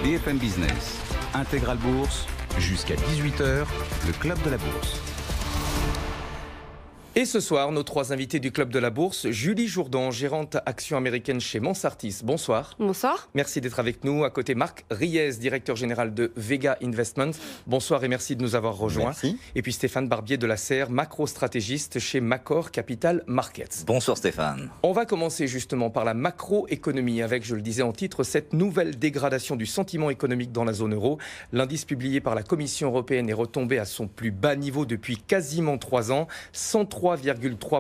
BFM Business, Intégral Bourse, jusqu'à 18h, le Club de la Bourse. Et ce soir, nos trois invités du Club de la Bourse, Julie Jourdan, gérante actions américaines chez Mansartis. Bonsoir. Bonsoir. Merci d'être avec nous. À côté, Marc Riez, directeur général de Vega Investments. Bonsoir et merci de nous avoir rejoints. Merci. Et puis Stéphane Barbier de la Serre, macro-stratégiste chez Macor Capital Markets. Bonsoir Stéphane. On va commencer justement par la macroéconomie avec, je le disais en titre, cette nouvelle dégradation du sentiment économique dans la zone euro. L'indice publié par la Commission européenne est retombé à son plus bas niveau depuis quasiment 3 ans, 103,3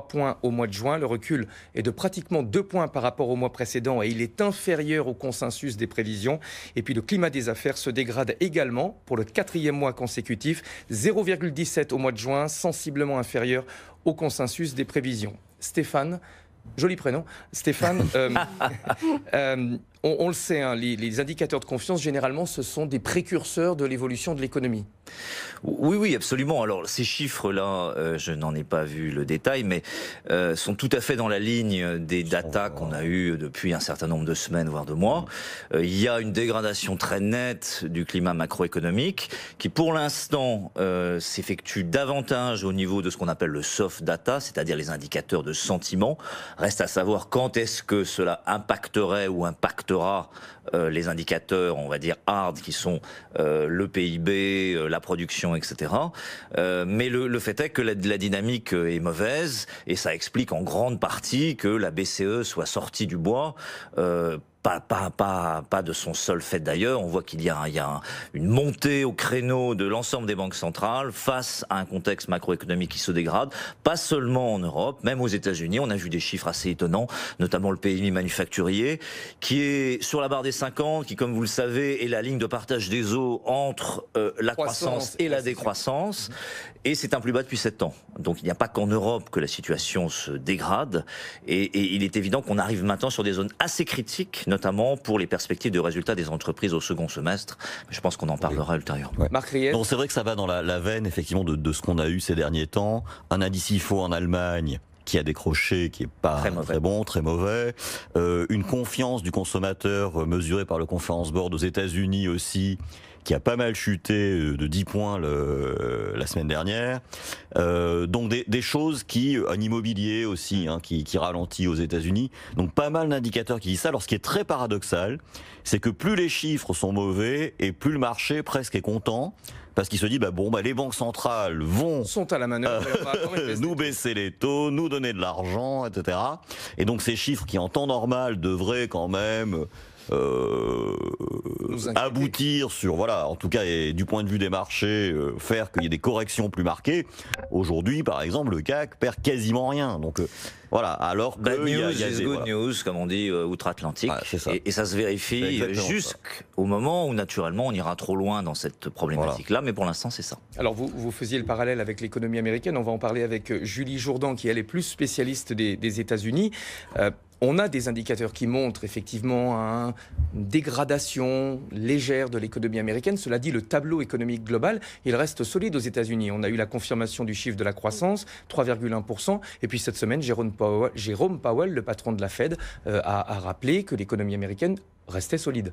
points au mois de juin. Le recul est de pratiquement 2 points par rapport au mois précédent et il est inférieur au consensus des prévisions. Et puis le climat des affaires se dégrade également pour le 4e mois consécutif, 0,17 au mois de juin, sensiblement inférieur au consensus des prévisions. Stéphane, joli prénom, Stéphane, on le sait, hein, les indicateurs de confiance, généralement, ce sont des précurseurs de l'évolution de l'économie. Oui, absolument. Alors, ces chiffres-là, je n'en ai pas vu le détail, mais sont tout à fait dans la ligne des datas qu'on a eues depuis un certain nombre de semaines, voire de mois. Il y a une dégradation très nette du climat macroéconomique qui, pour l'instant, s'effectue davantage au niveau de ce qu'on appelle le soft data, c'est-à-dire les indicateurs de sentiment. Reste à savoir quand est-ce que cela impacterait ou impactera les indicateurs, on va dire hard, qui sont le PIB, la production, etc. Mais le fait est que la dynamique est mauvaise et ça explique en grande partie que la BCE soit sortie du bois. Pas de son seul fait d'ailleurs. On voit qu'il y a une montée au créneau de l'ensemble des banques centrales face à un contexte macroéconomique qui se dégrade, pas seulement en Europe, même aux États-Unis. On a vu des chiffres assez étonnants, notamment le PMI manufacturier, qui est sur la barre des 50, qui, comme vous le savez, est la ligne de partage des eaux entre la croissance et la décroissance. Et c'est un plus bas depuis 7 ans. Donc il n'y a pas qu'en Europe que la situation se dégrade. Et il est évident qu'on arrive maintenant sur des zones assez critiques, notamment pour les perspectives de résultats des entreprises au second semestre. Je pense qu'on en parlera ultérieurement. Ouais. Marc Riez. Bon, c'est vrai que ça va dans la veine, effectivement, de ce qu'on a eu ces derniers temps. Un indice IFO en Allemagne qui a décroché, qui est pas très bon, très mauvais. Une confiance du consommateur mesurée par le Conference Board aux États-Unis aussi, qui a pas mal chuté de 10 points la semaine dernière. Donc des choses qui, un immobilier aussi, hein, qui ralentit aux États-Unis. Donc pas mal d'indicateurs qui disent ça. Alors ce qui est très paradoxal, c'est que plus les chiffres sont mauvais et plus le marché presque est content. Parce qu'il se dit, les banques centrales sont à la manœuvre, nous baisser les taux, nous donner de l'argent, etc. Et donc ces chiffres qui en temps normal devraient quand même aboutir sur, en tout cas, et du point de vue des marchés, faire qu'il y ait des corrections plus marquées. Aujourd'hui, par exemple, le CAC perd quasiment rien. Donc, alors que bad news is good news, comme on dit outre-Atlantique. Et ça se vérifie jusqu'au moment où, naturellement, on ira trop loin dans cette problématique-là. Mais pour l'instant, c'est ça. Alors, vous faisiez le parallèle avec l'économie américaine. On va en parler avec Julie Jourdan, qui, elle, est plus spécialiste des États-Unis. On a des indicateurs qui montrent effectivement une dégradation légère de l'économie américaine. Cela dit, le tableau économique global, il reste solide aux États-Unis. On a eu la confirmation du chiffre de la croissance, 3,1%. Et puis cette semaine, Jérôme Powell, le patron de la Fed, a rappelé que l'économie américaine restait solide.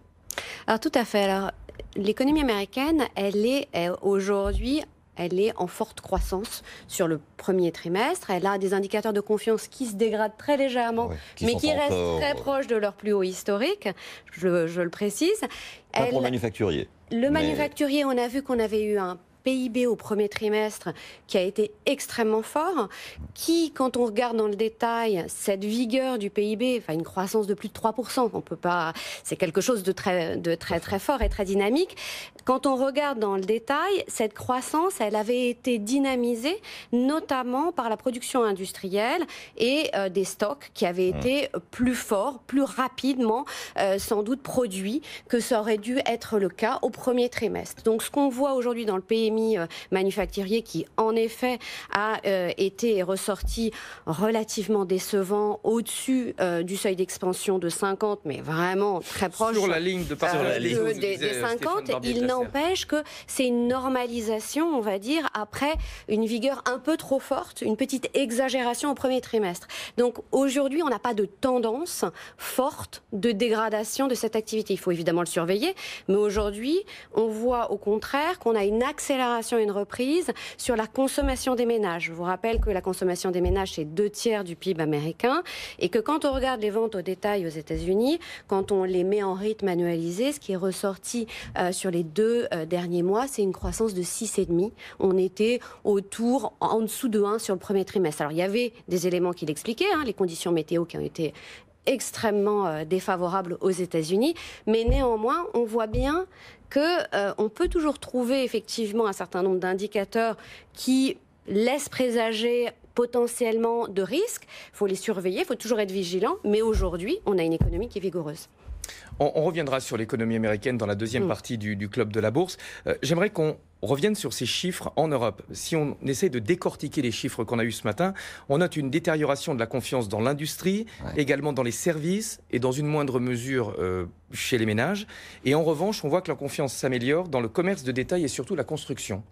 Alors tout à fait. Alors, l'économie américaine, elle est aujourd'hui... Elle est en forte croissance sur le premier trimestre. Elle a des indicateurs de confiance qui se dégradent très légèrement, mais qui restent très proches de leur plus haut historique, je le précise. Pas pour le manufacturier. Le manufacturier, on a vu qu'on avait eu un PIB au premier trimestre qui a été extrêmement fort, qui, quand on regarde dans le détail cette vigueur du PIB, une croissance de plus de 3%, on peut pas, c'est quelque chose de très fort et très dynamique. Quand on regarde dans le détail, cette croissance, elle avait été dynamisée notamment par la production industrielle et des stocks qui avaient été plus forts, plus rapidement sans doute produits que ça aurait dû être le cas au premier trimestre. Donc ce qu'on voit aujourd'hui dans le PMI PMI manufacturier qui, en effet, a été et ressorti relativement décevant, au-dessus du seuil d'expansion de 50, mais vraiment très proche sur la ligne de des 50. Il n'empêche que c'est une normalisation, on va dire, après une vigueur un peu trop forte, une petite exagération au premier trimestre. Donc aujourd'hui, on n'a pas de tendance forte de dégradation de cette activité. Il faut évidemment le surveiller, mais aujourd'hui, on voit au contraire qu'on a une accélération et une reprise sur la consommation des ménages. Je vous rappelle que la consommation des ménages, c'est 2/3 du PIB américain, et que quand on regarde les ventes au détail aux États-Unis, quand on les met en rythme annualisé, ce qui est ressorti sur les 2 derniers mois, c'est une croissance de 6,5. On était en dessous de 1 sur le premier trimestre. Alors il y avait des éléments qui l'expliquaient, les conditions météo qui ont été extrêmement défavorables aux États-Unis, mais néanmoins, on voit bien qu'on peut toujours trouver effectivement un certain nombre d'indicateurs qui laissent présager potentiellement de risques. Il faut les surveiller, il faut toujours être vigilant, mais aujourd'hui, on a une économie qui est vigoureuse. On reviendra sur l'économie américaine dans la deuxième partie du Club de la Bourse. J'aimerais qu'on revienne sur ces chiffres en Europe. Si on essaie de décortiquer les chiffres qu'on a eus ce matin, on note une détérioration de la confiance dans l'industrie, également dans les services et dans une moindre mesure chez les ménages. Et en revanche, on voit que la confiance s'améliore dans le commerce de détail et surtout la construction.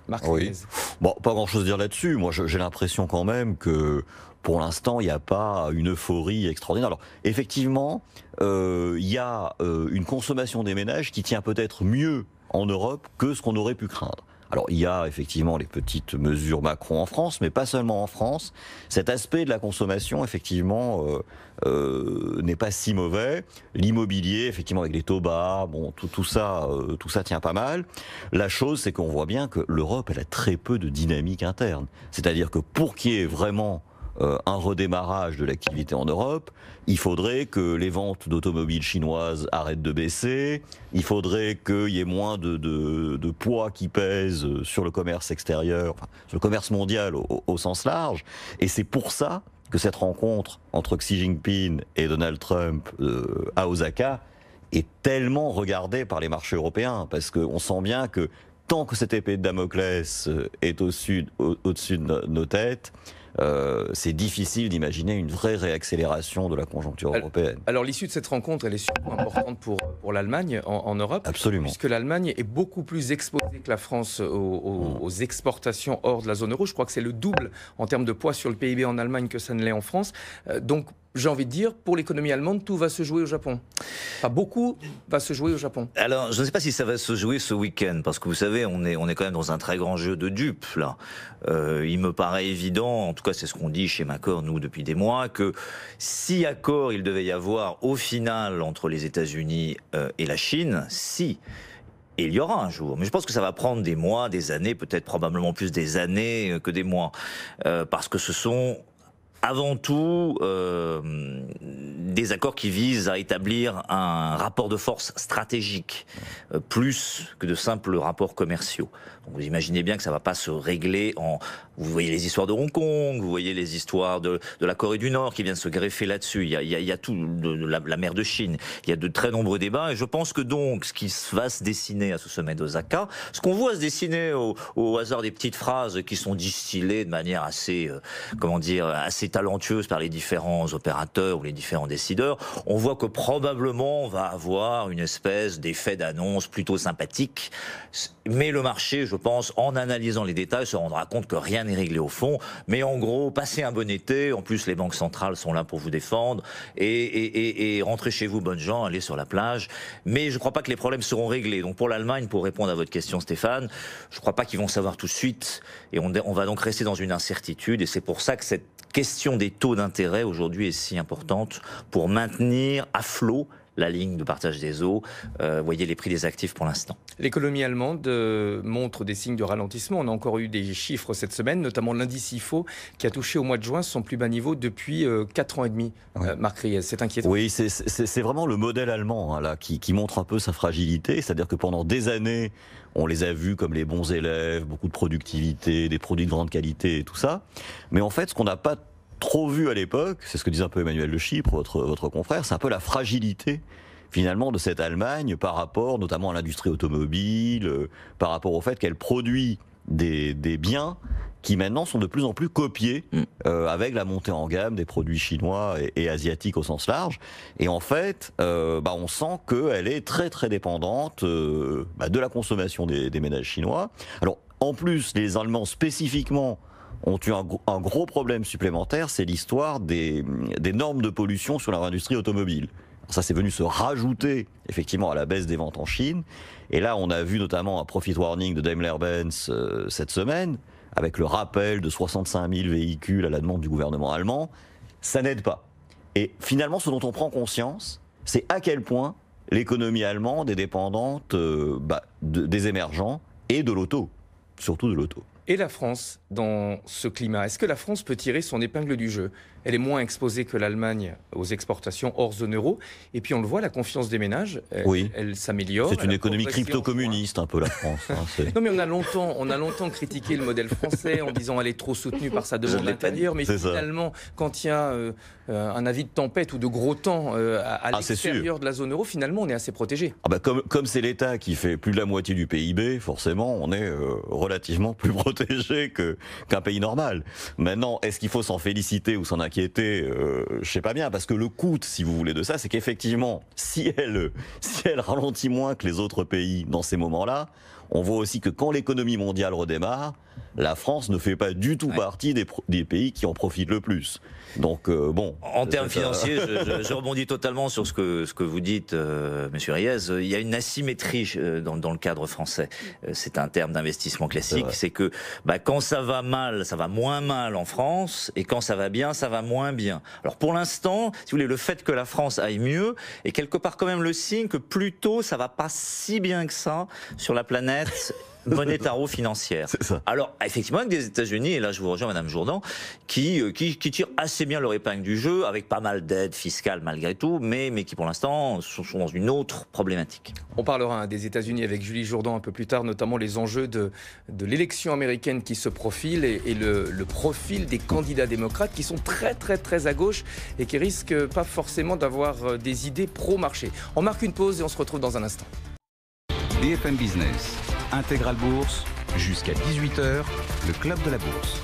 Marc Fenez. Bon, pas grand-chose à dire là-dessus. Moi, j'ai l'impression quand même que pour l'instant, il n'y a pas une euphorie extraordinaire. Alors, effectivement, il y a une consommation des ménages qui tient peut-être mieux en Europe que ce qu'on aurait pu craindre. Alors, il y a effectivement les petites mesures Macron en France, mais pas seulement en France. Cet aspect de la consommation, effectivement, n'est pas si mauvais. L'immobilier, effectivement, avec les taux bas, bon, tout ça tient pas mal. La chose, c'est qu'on voit bien que l'Europe, elle a très peu de dynamique interne. C'est-à-dire que pour qu'il y ait vraiment un redémarrage de l'activité en Europe, il faudrait que les ventes d'automobiles chinoises arrêtent de baisser, il faudrait qu'il y ait moins de poids qui pèse sur le commerce extérieur, enfin, sur le commerce mondial au sens large, et c'est pour ça que cette rencontre entre Xi Jinping et Donald Trump à Osaka est tellement regardée par les marchés européens, parce qu'on sent bien que tant que cette épée de Damoclès est au-dessus de nos têtes, c'est difficile d'imaginer une vraie réaccélération de la conjoncture européenne. Alors l'issue de cette rencontre, elle est surtout importante pour l'Allemagne en Europe. Absolument. Puisque l'Allemagne est beaucoup plus exposée que la France aux exportations hors de la zone euro. Je crois que c'est le double en termes de poids sur le PIB en Allemagne que ça ne l'est en France. Donc j'ai envie de dire, pour l'économie allemande, tout va se jouer au Japon. Enfin, beaucoup va se jouer au Japon. Alors, je ne sais pas si ça va se jouer ce week-end, parce que vous savez, on est quand même dans un très grand jeu de dupes, là. Il me paraît évident, en tout cas c'est ce qu'on dit chez Macor, nous, depuis des mois, que si accord il devait y avoir au final entre les États-Unis et la Chine, et il y aura un jour. Mais je pense que ça va prendre des mois, des années, peut-être probablement plus des années que des mois. Parce que ce sont avant tout des accords qui visent à établir un rapport de force stratégique, plus que de simples rapports commerciaux. Donc vous imaginez bien que ça ne va pas se régler en... Vous voyez les histoires de Hong Kong, vous voyez les histoires de la Corée du Nord qui viennent se greffer là-dessus. Il y a tout, la mer de Chine. Il y a de très nombreux débats. Et je pense que donc, ce qui va se dessiner à ce sommet d'Osaka, ce qu'on voit se dessiner au hasard des petites phrases qui sont distillées de manière assez, assez talentueuse par les différents opérateurs ou les différents décideurs, on voit que probablement on va avoir une espèce d'effet d'annonce plutôt sympathique. Mais le marché, je pense, en analysant les détails, se rendra compte que rien n'est réglé au fond. Mais en gros, passez un bon été. En plus, les banques centrales sont là pour vous défendre. Et rentrez chez vous, bonnes gens, allez sur la plage. Mais je ne crois pas que les problèmes seront réglés. Donc pour l'Allemagne, pour répondre à votre question, Stéphane, je ne crois pas qu'ils vont savoir tout de suite. Et on va donc rester dans une incertitude. Et c'est pour ça que cette question des taux d'intérêt aujourd'hui est si importante pour maintenir à flot la ligne de partage des eaux. Voyez les prix des actifs pour l'instant. L'économie allemande montre des signes de ralentissement. On a encore eu des chiffres cette semaine, notamment l'indice IFO qui a touché au mois de juin son plus bas niveau depuis 4 ans et demi. Ouais. Marc Riez, c'est inquiétant. Oui, c'est vraiment le modèle allemand là, qui montre un peu sa fragilité. C'est-à-dire que pendant des années, on les a vus comme les bons élèves, beaucoup de productivité, des produits de grande qualité et tout ça. Mais en fait, ce qu'on n'a pas trop vu à l'époque, c'est ce que disait un peu Emmanuel Le Chypre, votre confrère, c'est un peu la fragilité finalement de cette Allemagne par rapport notamment à l'industrie automobile, par rapport au fait qu'elle produit des biens qui maintenant sont de plus en plus copiés avec la montée en gamme des produits chinois et asiatiques au sens large. Et en fait, on sent qu'elle est très très dépendante de la consommation des ménages chinois. Alors en plus, les Allemands spécifiquement ont eu un gros problème supplémentaire, c'est l'histoire des normes de pollution sur leur industrie automobile. Ça, c'est venu se rajouter effectivement à la baisse des ventes en Chine. Et là, on a vu notamment un profit warning de Daimler-Benz cette semaine, avec le rappel de 65 000 véhicules à la demande du gouvernement allemand. Ça n'aide pas. Et finalement, ce dont on prend conscience, c'est à quel point l'économie allemande est dépendante des émergents et de l'auto, surtout de l'auto. Et la France, dans ce climat, est-ce que la France peut tirer son épingle du jeu? Elle est moins exposée que l'Allemagne aux exportations hors zone euro. Et puis on le voit, la confiance des ménages, elle s'améliore. C'est une économie crypto-communiste un peu, la France. Non mais on a longtemps critiqué le modèle français en disant elle est trop soutenue par sa demande intérieure. Mais finalement, quand il y a un avis de tempête ou de gros temps à l'extérieur de la zone euro, finalement on est assez protégé. Comme c'est l'État qui fait plus de la moitié du PIB, forcément on est relativement plus protégé qu'un pays normal. Maintenant, est-ce qu'il faut s'en féliciter ou s'en inquiéter? Je sais pas bien, parce que le coût, si vous voulez, de ça, c'est qu'effectivement, si elle ralentit moins que les autres pays dans ces moments-là, on voit aussi que quand l'économie mondiale redémarre, la France ne fait pas du tout partie des pays qui en profitent le plus. Donc en termes financiers, je rebondis totalement sur ce que vous dites, Monsieur Riez. Il y a une asymétrie dans le cadre français. C'est un terme d'investissement classique. C'est que quand ça va mal, ça va moins mal en France, et quand ça va bien, ça va moins bien. Alors pour l'instant, si vous voulez, le fait que la France aille mieux est quelque part quand même le signe que plutôt ça va pas si bien que ça sur la planète monétaro-financière. Alors, effectivement, avec des États-Unis, et là je vous rejoins Madame Jourdan, qui tirent assez bien leur épingle du jeu, avec pas mal d'aides fiscales malgré tout, mais qui pour l'instant sont dans une autre problématique. On parlera des États-Unis avec Julie Jourdan un peu plus tard, notamment les enjeux de l'élection américaine qui se profile et le profil des candidats démocrates qui sont très très très à gauche et qui risquent pas forcément d'avoir des idées pro-marché. On marque une pause et on se retrouve dans un instant. BFM Business, Intégral Bourse, jusqu'à 18h, le Club de la Bourse.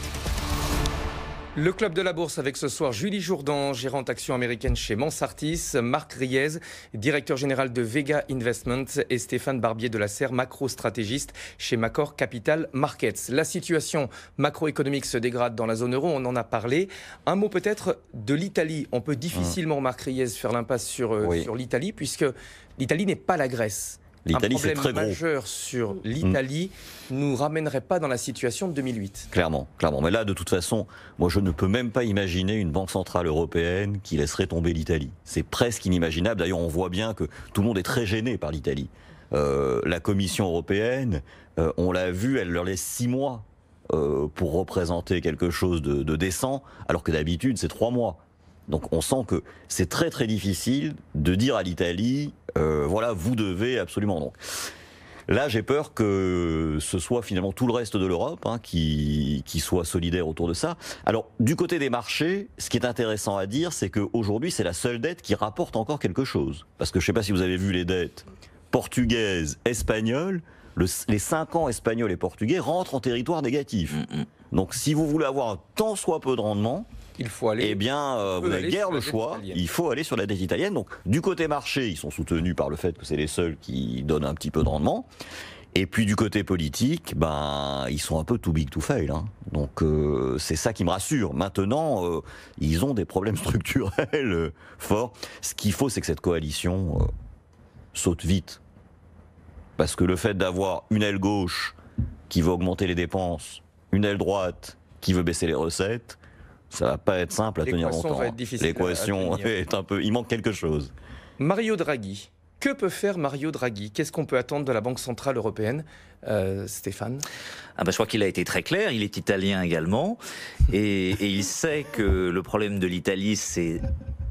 Le Club de la Bourse avec ce soir Julie Jourdan, gérante action américaine chez Mansartis, Marc Riez, directeur général de Vega Investment et Stéphane Barbier de la Serre, macro-stratégiste chez Macor Capital Markets. La situation macroéconomique se dégrade dans la zone euro, on en a parlé. Un mot peut-être de l'Italie. On peut difficilement, Marc Riez, faire l'impasse sur l'Italie puisque l'Italie n'est pas la Grèce. L'Italie, c'est très gros. Un problème majeur sur l'Italie nous ramènerait pas dans la situation de 2008. Clairement. Mais là, de toute façon, moi, je ne peux même pas imaginer une banque centrale européenne qui laisserait tomber l'Italie. C'est presque inimaginable. D'ailleurs, on voit bien que tout le monde est très gêné par l'Italie. La Commission européenne, on l'a vu, elle leur laisse 6 mois pour représenter quelque chose de décent, alors que d'habitude, c'est 3 mois. Donc on sent que c'est très très difficile de dire à l'Italie, voilà, vous devez absolument. Donc là, j'ai peur que ce soit finalement tout le reste de l'Europe qui soit solidaire autour de ça. Alors du côté des marchés, ce qui est intéressant à dire, c'est qu'aujourd'hui, c'est la seule dette qui rapporte encore quelque chose. Parce que je ne sais pas si vous avez vu les dettes portugaises, espagnoles, les 5 ans espagnols et portugais rentrent en territoire négatif. Donc si vous voulez avoir un tant soit peu de rendement, il faut aller. Eh bien, vous n'avez guère le choix. Il faut aller sur la dette italienne. Donc, du côté marché, ils sont soutenus par le fait que c'est les seuls qui donnent un petit peu de rendement. Et puis, du côté politique, ils sont un peu too big to fail. Donc, c'est ça qui me rassure. Maintenant, ils ont des problèmes structurels forts. Ce qu'il faut, c'est que cette coalition saute vite. Parce que le fait d'avoir une aile gauche qui veut augmenter les dépenses, une aile droite qui veut baisser les recettes, ça va pas être simple à tenir longtemps. L'équation est un peu... Il manque quelque chose. Mario Draghi. Que peut faire Mario Draghi? Qu'est-ce qu'on peut attendre de la Banque Centrale Européenne, Stéphane? Je crois qu'il a été très clair. Il est italien également. Et il sait que le problème de l'Italie, c'est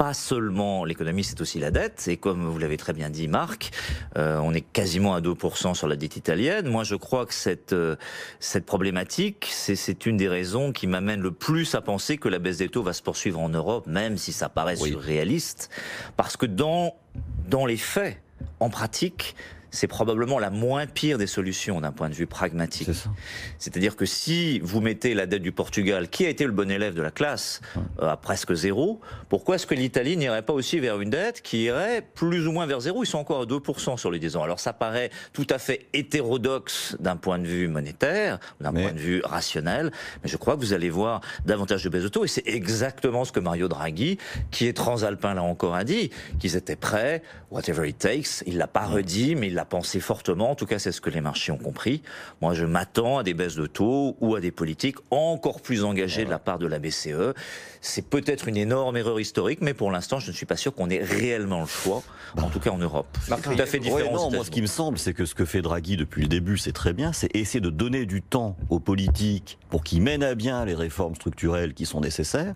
pas seulement l'économie, c'est aussi la dette. Et comme vous l'avez très bien dit, Marc, on est quasiment à 2% sur la dette italienne. Moi, je crois que cette problématique, c'est une des raisons qui m'amène le plus à penser que la baisse des taux va se poursuivre en Europe, même si ça paraît surréaliste. Parce que dans les faits, en pratique, c'est probablement la moins pire des solutions d'un point de vue pragmatique. C'est-à-dire que si vous mettez la dette du Portugal, qui a été le bon élève de la classe, à presque zéro, pourquoi est-ce que l'Italie n'irait pas aussi vers une dette qui irait plus ou moins vers zéro? Ils sont encore à 2% sur les 10 ans. Alors ça paraît tout à fait hétérodoxe d'un point de vue monétaire, d'un point de vue rationnel, mais je crois que vous allez voir davantage de baisse de taux, et c'est exactement ce que Mario Draghi, qui est transalpin là encore, a dit, qu'ils étaient prêts, whatever it takes. Il l'a pas redit, mais il l'a pensé fortement. En tout cas, c'est ce que les marchés ont compris. Moi, je m'attends à des baisses de taux ou à des politiques encore plus engagées de la part de la BCE. C'est peut-être une énorme erreur historique, mais pour l'instant, je ne suis pas sûr qu'on ait réellement le choix, en tout cas en Europe. C'est tout à fait différent. Moi, ce qui me semble, c'est que ce que fait Draghi depuis le début, c'est très bien, c'est essayer de donner du temps aux politiques pour qu'ils mènent à bien les réformes structurelles qui sont nécessaires.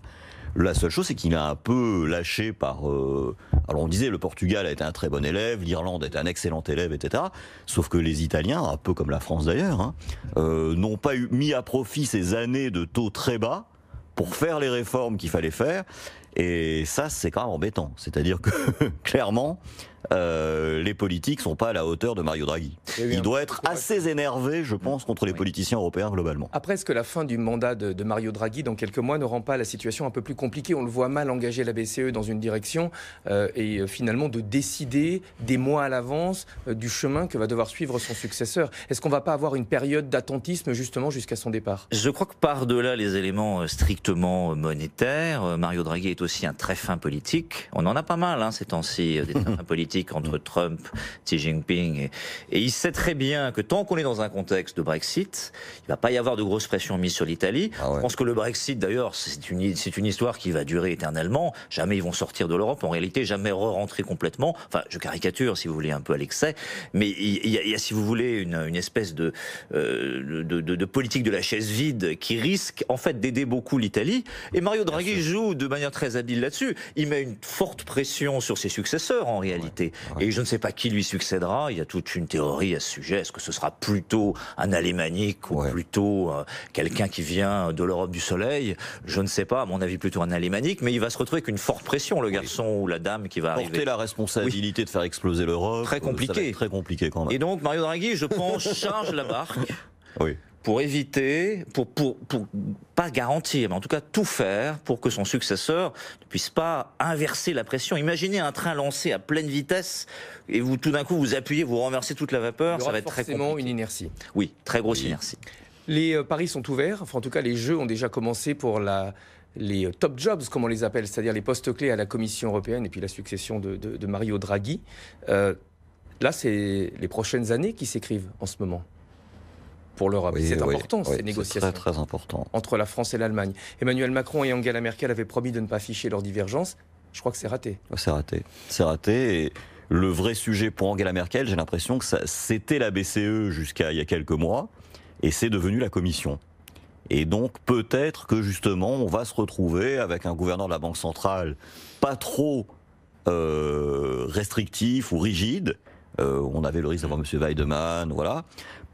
La seule chose, c'est qu'il a un peu lâché par... alors on disait, le Portugal a été un très bon élève, l'Irlande est un excellent élève, etc. Sauf que les Italiens, un peu comme la France d'ailleurs, n'ont pas mis à profit ces années de taux très bas pour faire les réformes qu'il fallait faire. Et ça, c'est quand même embêtant. C'est-à-dire que, clairement, les politiques sont pas à la hauteur de Mario Draghi. Il doit être assez énervé, je pense, contre les politiciens européens globalement. Après, est-ce que la fin du mandat de Mario Draghi, dans quelques mois, ne rend pas la situation un peu plus compliquée? On le voit mal engager la BCE dans une direction et finalement de décider des mois à l'avance du chemin que va devoir suivre son successeur. Est-ce qu'on ne va pas avoir une période d'attentisme justement jusqu'à son départ? Je crois que par-delà les éléments strictement monétaires, Mario Draghi est aussi un très fin politique. On en a pas mal ces temps-ci, des très fins politiques entre Trump, Xi Jinping. Et il sait très bien que tant qu'on est dans un contexte de Brexit, il ne va pas y avoir de grosses pressions mises sur l'Italie. Je pense que le Brexit, d'ailleurs, c'est une histoire qui va durer éternellement. Jamais ils vont sortir de l'Europe. En réalité, jamais re-rentrer complètement. Enfin, je caricature, si vous voulez, un peu à l'excès. Mais il y a, si vous voulez, une espèce de politique de la chaise vide qui risque, en fait, d'aider beaucoup l'Italie. Et Mario Draghi joue de manière très habile là-dessus. Il met une forte pression sur ses successeurs, en réalité. Et je ne sais pas qui lui succédera. Il y a toute une théorie à ce sujet. Est-ce que ce sera plutôt un alémanique ou plutôt quelqu'un qui vient de l'Europe du Soleil? Je ne sais pas. À mon avis, plutôt un alémanique. Mais il va se retrouver avec une forte pression, le garçon ou la dame qui va arriver. Porter la responsabilité de faire exploser l'Europe. Très compliqué. Ça va être très compliqué quand même. Et donc, Mario Draghi, je pense, charge la barque. Pour éviter, pour pas garantir, mais en tout cas tout faire pour que son successeur ne puisse pas inverser la pression. Imaginez un train lancé à pleine vitesse et vous tout d'un coup vous appuyez, vous renversez toute la vapeur, ça va être très compliqué. Forcément une inertie. Oui, très grosse inertie. Les paris sont ouverts, enfin en tout cas les jeux ont déjà commencé pour les top jobs, comme on les appelle, c'est-à-dire les postes clés à la Commission européenne et puis la succession de Mario Draghi. Là, c'est les prochaines années qui s'écrivent en ce moment. Pour l'Europe. C'est important, ces négociations. C'est très, très important. Entre la France et l'Allemagne. Emmanuel Macron et Angela Merkel avaient promis de ne pas afficher leurs divergences. Je crois que c'est raté. C'est raté. C'est raté. Et le vrai sujet pour Angela Merkel, j'ai l'impression que c'était la BCE jusqu'à il y a quelques mois, et c'est devenu la Commission. Et donc peut-être que justement, on va se retrouver avec un gouverneur de la Banque centrale pas trop restrictif ou rigide. On avait le risque d'avoir M. Weidemann, voilà.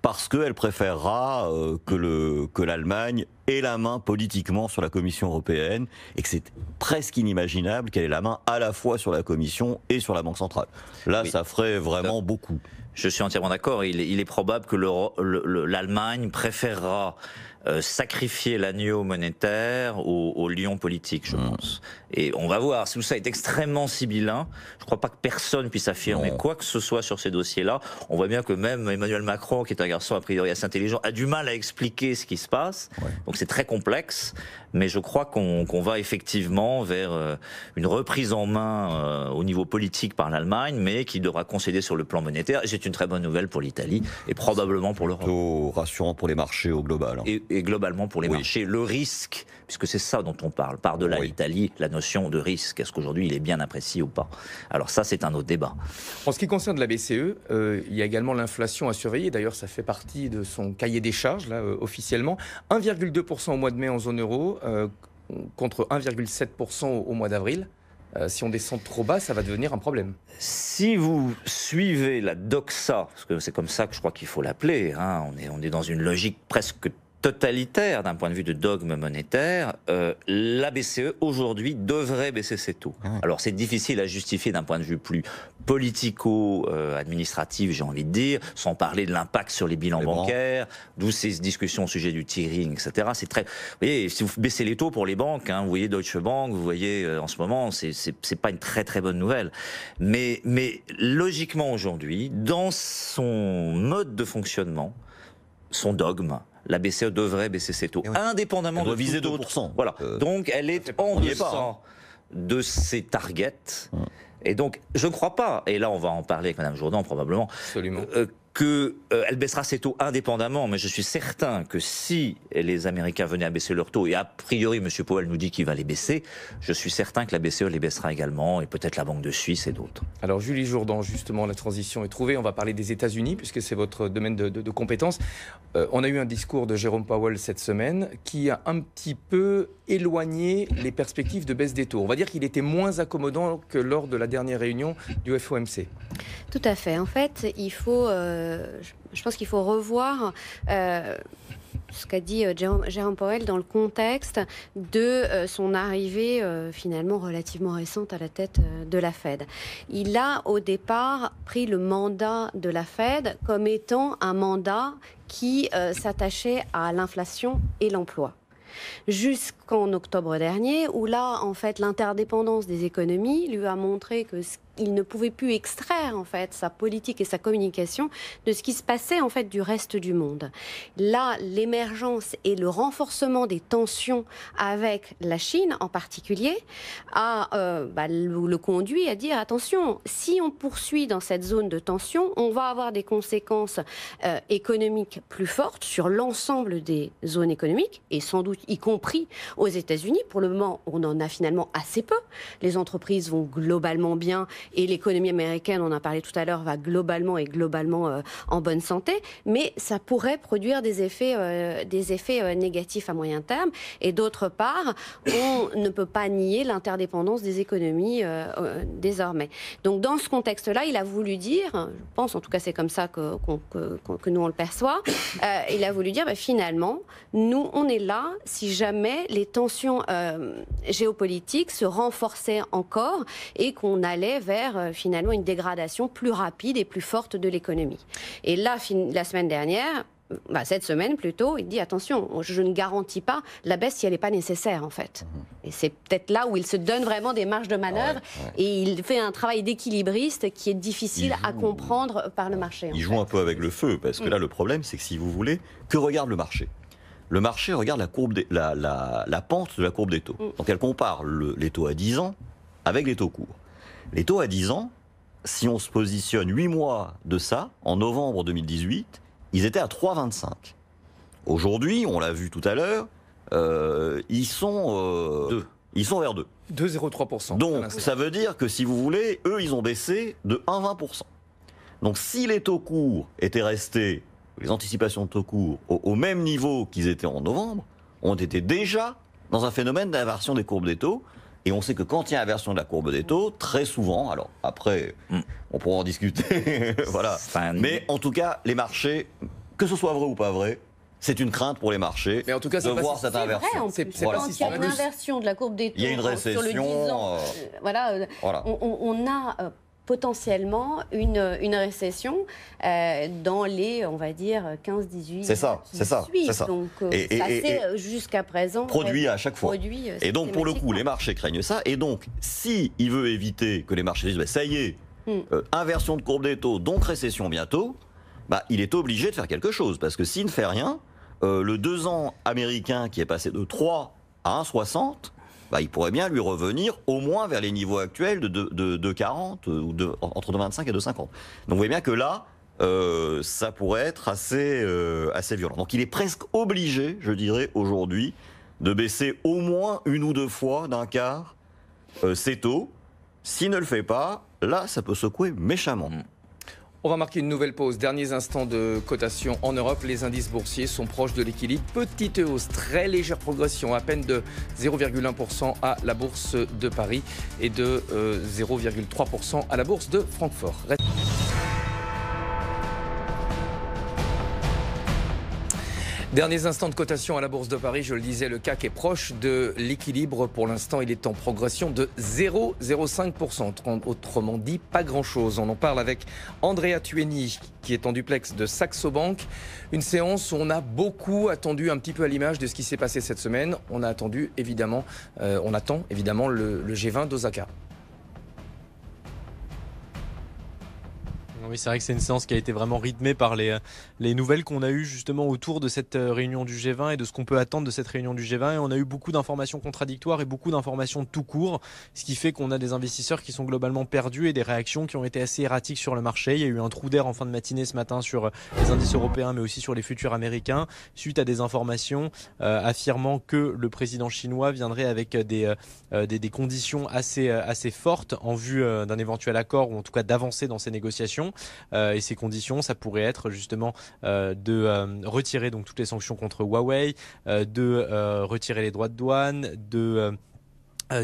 Parce qu'elle préférera que l'Allemagne ait la main politiquement sur la Commission européenne et que c'est presque inimaginable qu'elle ait la main à la fois sur la Commission et sur la Banque centrale. Là, ça ferait vraiment beaucoup. Je suis entièrement d'accord. Il est probable que l'Allemagne préférera sacrifier l'agneau monétaire au lion politique, je pense. Et on va voir. Tout ça est extrêmement sibyllin. Je ne crois pas que personne puisse affirmer quoi que ce soit sur ces dossiers-là. On voit bien que même Emmanuel Macron, qui est un garçon a priori assez intelligent, a du mal à expliquer ce qui se passe. Donc c'est très complexe. Mais je crois qu'on va effectivement vers une reprise en main au niveau politique par l'Allemagne, mais qui devra concéder sur le plan monétaire. Et c'est une très bonne nouvelle pour l'Italie et probablement pour l'Europe. Plutôt rassurant pour les marchés au global. Et globalement pour les marchés. Le risque, puisque c'est ça dont on parle, par-delà l'Italie, la notion de risque. Est-ce qu'aujourd'hui il est bien apprécié ou pas? Alors ça, c'est un autre débat. En ce qui concerne la BCE, il y a également l'inflation à surveiller. D'ailleurs, ça fait partie de son cahier des charges, là, officiellement. 1,2% au mois de mai en zone euro, contre 1,7% au mois d'avril. Si on descend trop bas, ça va devenir un problème. Si vous suivez la doxa, parce que c'est comme ça que je crois qu'il faut l'appeler, hein, on est dans une logique presque totalitaire d'un point de vue de dogme monétaire, la BCE aujourd'hui devrait baisser ses taux. Alors c'est difficile à justifier d'un point de vue plus politico-administratif, j'ai envie de dire, sans parler de l'impact sur les bilans bancaires, d'où ces discussions au sujet du tiering, etc. C'est très, vous voyez, si vous baissez les taux pour les banques, hein, vous voyez Deutsche Bank, vous voyez en ce moment, c'est pas une très très bonne nouvelle. Mais logiquement aujourd'hui, dans son mode de fonctionnement, son dogme, la BCE devrait baisser ses taux, indépendamment de viser tout 2%. Voilà. Donc elle est en deçà de ses targets. Et donc, je ne crois pas, et là on va en parler avec Mme Jourdan probablement, qu'elle baissera ses taux indépendamment, mais je suis certain que si les Américains venaient à baisser leurs taux, et a priori M. Powell nous dit qu'il va les baisser, je suis certain que la BCE les baissera également, et peut-être la Banque de Suisse et d'autres. Alors Julie Jourdan, justement, la transition est trouvée. On va parler des États-Unis, puisque c'est votre domaine de compétences. On a eu un discours de Jérôme Powell cette semaine qui a un petit peu éloigné les perspectives de baisse des taux. On va dire qu'il était moins accommodant que lors de la dernière réunion du FOMC. Tout à fait. En fait, il faut, je pense qu'il faut revoir ce qu'a dit Jérôme Powell dans le contexte de son arrivée finalement relativement récente à la tête de la Fed. Il a au départ pris le mandat de la Fed comme étant un mandat qui s'attachait à l'inflation et l'emploi. Jusqu'en octobre dernier, où là, en fait, l'interdépendance des économies lui a montré que il ne pouvait plus extraire en fait sa politique et sa communication de ce qui se passait en fait du reste du monde. Là, l'émergence et le renforcement des tensions avec la Chine en particulier a le conduit à dire attention, si on poursuit dans cette zone de tension, on va avoir des conséquences économiques plus fortes sur l'ensemble des zones économiques et sans doute y compris aux États-Unis. Pour le moment, on en a finalement assez peu. Les entreprises vont globalement bien. Et l'économie américaine, on en a parlé tout à l'heure, va globalement en bonne santé, mais ça pourrait produire des effets négatifs à moyen terme. Et d'autre part, on ne peut pas nier l'interdépendance des économies désormais. Donc dans ce contexte-là, il a voulu dire, je pense en tout cas c'est comme ça que nous on le perçoit, il a voulu dire finalement, nous on est là si jamais les tensions géopolitiques se renforçaient encore et qu'on allait vers finalement une dégradation plus rapide et plus forte de l'économie. Et là, la semaine dernière, cette semaine plutôt, il dit attention, je ne garantis pas la baisse si elle n'est pas nécessaire en fait. Et c'est peut-être là où il se donne vraiment des marges de manœuvre et il fait un travail d'équilibriste qui est difficile à comprendre par le marché. Il joue un peu avec le feu parce que là le problème c'est que si vous voulez, que regarde le marché ? Le marché regarde la pente de la courbe des taux. Donc elle compare les taux à 10 ans avec les taux courts. Les taux à 10 ans, si on se positionne 8 mois de ça, en novembre 2018, ils étaient à 3,25. Aujourd'hui, on l'a vu tout à l'heure, ils sont vers 2. 2,03%. Donc, ça veut dire que si vous voulez, eux, ils ont baissé de 1,20%. Donc, si les taux courts étaient restés, les anticipations de taux courts, au même niveau qu'ils étaient en novembre, on était déjà dans un phénomène d'inversion des courbes des taux. Et on sait que quand il y a inversion de la courbe des taux, très souvent, alors après, on pourra en discuter, voilà. Mais en tout cas, les marchés, que ce soit vrai ou pas vrai, c'est une crainte pour les marchés de voir cette inversion. C'est vrai, quand il y a une inversion de la courbe des taux, il y a une récession, sur le 10 ans, on a potentiellement une récession dans les, on va dire, 15-18 c'est ça. Donc, ça s'est jusqu'à présent produit à chaque fois. Et donc, pour le coup, les marchés craignent ça. Et donc, s'il veut éviter que les marchés disent ça y est, inversion de courbe des taux, donc récession bientôt, il est obligé de faire quelque chose. Parce que s'il ne fait rien, le 2 ans américain qui est passé de 3 à 1,60, il pourrait bien lui revenir au moins vers les niveaux actuels de 40 ou entre 2,25 et 2,50. Donc vous voyez bien que là, ça pourrait être assez violent. Donc il est presque obligé, je dirais, aujourd'hui, de baisser au moins 1 ou 2 fois d'un quart ses taux. S'il ne le fait pas, là, ça peut secouer méchamment. On va marquer une nouvelle pause. Derniers instants de cotation en Europe. Les indices boursiers sont proches de l'équilibre. Petite hausse, très légère progression, à peine de 0,1% à la bourse de Paris et de 0,3% à la bourse de Francfort. Derniers instants de cotation à la Bourse de Paris, je le disais, le CAC est proche de l'équilibre. Pour l'instant, il est en progression de 0,05%. Autrement dit, pas grand-chose. On en parle avec Andrea Tueni, qui est en duplex de Saxo Bank. Une séance où on a beaucoup attendu, un petit peu à l'image de ce qui s'est passé cette semaine. On attend évidemment le G20 d'Osaka. Oui, c'est vrai que c'est une séance qui a été vraiment rythmée par les nouvelles qu'on a eues justement autour de cette réunion du G20 et de ce qu'on peut attendre de cette réunion du G20. Et on a eu beaucoup d'informations contradictoires et beaucoup d'informations tout court, ce qui fait qu'on a des investisseurs qui sont globalement perdus et des réactions qui ont été assez erratiques sur le marché. Il y a eu un trou d'air en fin de matinée ce matin sur les indices européens mais aussi sur les futurs américains suite à des informations affirmant que le président chinois viendrait avec des conditions assez fortes en vue d'un éventuel accord ou en tout cas d'avancer dans ces négociations. Et ces conditions, ça pourrait être justement de retirer donc toutes les sanctions contre Huawei, de retirer les droits de douane, de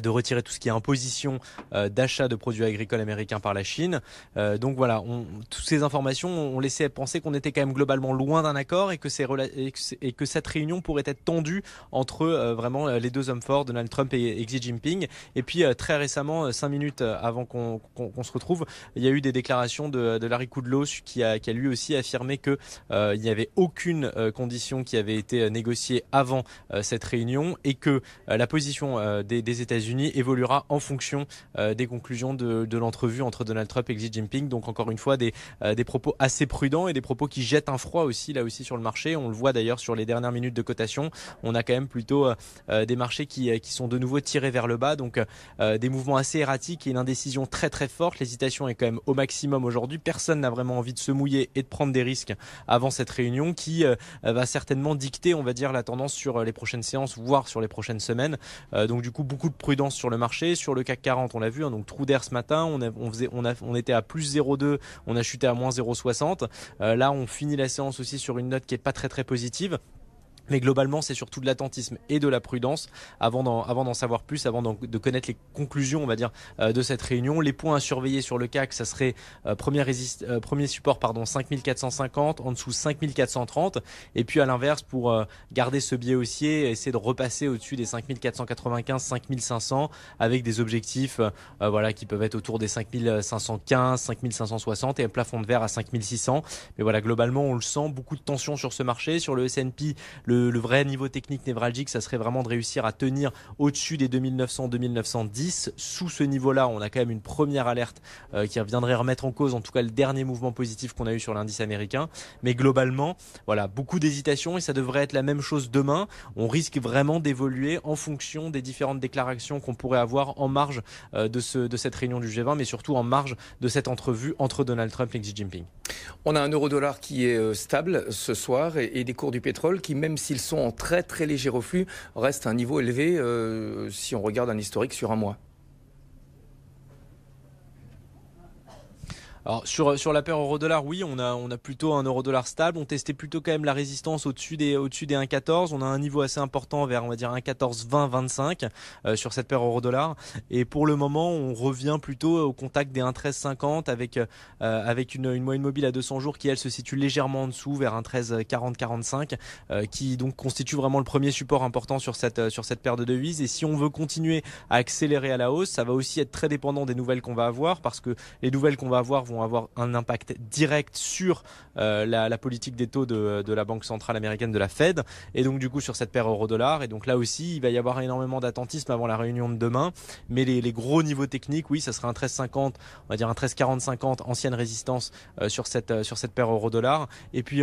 retirer tout ce qui est imposition d'achat de produits agricoles américains par la Chine. Donc voilà, toutes ces informations ont laissé penser qu'on était quand même globalement loin d'un accord et que cette réunion pourrait être tendue entre vraiment les deux hommes forts, Donald Trump et Xi Jinping. Et puis très récemment, 5 minutes avant qu'on se retrouve, il y a eu des déclarations de Larry Kudlow qui a lui aussi affirmé que il n'y avait aucune condition qui avait été négociée avant cette réunion et que la position des États-Unis évoluera en fonction des conclusions de l'entrevue entre Donald Trump et Xi Jinping. Donc encore une fois des propos assez prudents et des propos qui jettent un froid aussi là aussi sur le marché. On le voit d'ailleurs sur les dernières minutes de cotation. On a quand même plutôt des marchés qui sont de nouveau tirés vers le bas. Donc des mouvements assez erratiques et une indécision très très forte. L'hésitation est quand même au maximum aujourd'hui. Personne n'a vraiment envie de se mouiller et de prendre des risques avant cette réunion qui va certainement dicter, on va dire, la tendance sur les prochaines séances, voire sur les prochaines semaines. Donc du coup beaucoup de prudence sur le marché. Sur le CAC 40, on l'a vu, donc trou d'air ce matin, on était à plus 0,2, on a chuté à moins 0,60. Là, on finit la séance aussi sur une note qui est pas très très positive. Mais globalement, c'est surtout de l'attentisme et de la prudence avant d'en savoir plus, avant de connaître les conclusions, on va dire, de cette réunion. Les points à surveiller sur le CAC, ça serait premier support, 5450, en dessous 5430. Et puis à l'inverse, pour garder ce biais haussier, essayer de repasser au-dessus des 5495, 5500 avec des objectifs qui peuvent être autour des 5515, 5560 et un plafond de verre à 5600. Mais voilà, globalement, on le sent, beaucoup de tension sur ce marché. Sur le S&P, le vrai niveau technique névralgique, ça serait vraiment de réussir à tenir au-dessus des 2900-2910. Sous ce niveau-là, on a quand même une première alerte qui viendrait remettre en cause, en tout cas, le dernier mouvement positif qu'on a eu sur l'indice américain. Mais globalement, voilà, beaucoup d'hésitation et ça devrait être la même chose demain. On risque vraiment d'évoluer en fonction des différentes déclarations qu'on pourrait avoir en marge de cette réunion du G20, mais surtout en marge de cette entrevue entre Donald Trump et Xi Jinping. On a un euro-dollar qui est stable ce soir et des cours du pétrole qui, même s'ils sont en très très léger reflux, restent à un niveau élevé si on regarde un historique sur un mois. Alors sur la paire euro-dollar, oui, on a plutôt un euro-dollar stable. On testait plutôt quand même la résistance au-dessus des 1,14. On a un niveau assez important vers, on va dire, 1,1420-25 sur cette paire euro-dollar. Et pour le moment, on revient plutôt au contact des 1,1350 avec une moyenne mobile à 200 jours qui, elle, se situe légèrement en dessous vers 1,1340-45 qui donc constitue vraiment le premier support important sur cette paire de devises. Et si on veut continuer à accélérer à la hausse, ça va aussi être très dépendant des nouvelles qu'on va avoir parce que les nouvelles qu'on va avoir vont avoir un impact direct sur la politique des taux de la Banque centrale américaine, de la Fed, et donc du coup sur cette paire euro-dollar. Et donc là aussi, il va y avoir énormément d'attentisme avant la réunion de demain. Mais les gros niveaux techniques, oui, ça serait un 13,50, on va dire un 13,40-50, ancienne résistance sur cette paire euro-dollar. Et puis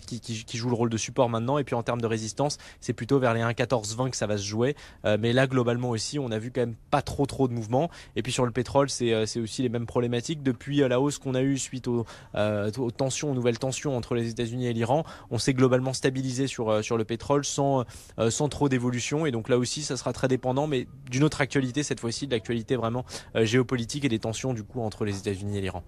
qui joue le rôle de support maintenant. Et puis en termes de résistance, c'est plutôt vers les 1,14-20 que ça va se jouer. Mais là, globalement aussi, on a vu quand même pas trop de mouvements. Et puis sur le pétrole, c'est aussi les mêmes problématiques. Depuis la hausse qu'on a eue suite aux nouvelles tensions entre les États-Unis et l'Iran, on s'est globalement stabilisé sur le pétrole sans trop d'évolution. Et donc là aussi, ça sera très dépendant, mais d'une autre actualité cette fois-ci, de l'actualité vraiment géopolitique et des tensions du coup entre les États-Unis et l'Iran.